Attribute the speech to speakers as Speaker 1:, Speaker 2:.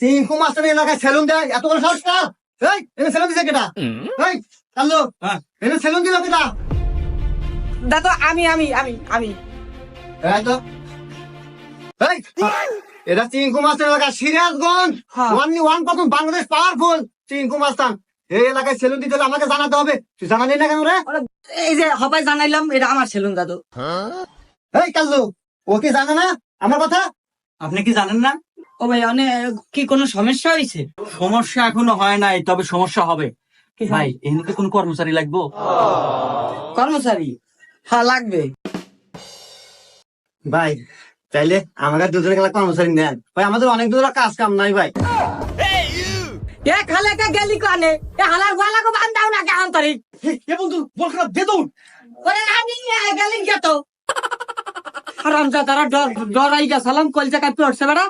Speaker 1: Chinku master এলাকায় salon দেয়, এত বড় সাহস না? এই এনে সেলুন দিছে কেটা? এই কাল্লু, এনে সেলুন দিল কেটা?
Speaker 2: দাদা আমি আমি আমি আমি
Speaker 1: এই তো এই এটা চিঙ্কু মাস্টার এলাকা, সিরাজগঞ্জ
Speaker 2: হ্যাঁ।
Speaker 1: 1 বাংলাদেশ পাওয়ারফুল চিঙ্কু মাস্টার। এই এলাকায় সেলুন দিতে হলে আমাকে জানাতে হবে। তুই জানালি না কেন রে?
Speaker 2: এই যে হবাই জানাইলাম এটা আমার সেলুন দাদু।
Speaker 1: এই কাল্লু, ও কি জানে না আমার কথা?
Speaker 3: আপনি কি জানেন না?
Speaker 2: ও ভাই অনেক কি কোনো সমস্যা হয়েছে?
Speaker 3: সমস্যা এখনো হয় নাই, তবে সমস্যা হবে।
Speaker 2: কি
Speaker 3: ভাই এমনিতে কোন কর্মচারী লাগবো?
Speaker 2: কর্মচারী? হ্যাঁ লাগবে।
Speaker 1: ভাই চাইলে আমাকে দুজনে গেলে কর্মচারী নেন ভাই, আমাদের অনেক দূর কাজ কাম নাই ভাই।
Speaker 2: এ খালে কে গেলি কানে এ হালার গলা কো বান্ধাও না কেমন তারি
Speaker 3: এ বন্ধু বল খারাপ দে দৌড়।
Speaker 2: ওরে আমি গেলি কে তো হারামজাদারা ডরাই গেছালাম কলজা কাপি উঠছে বেড়া।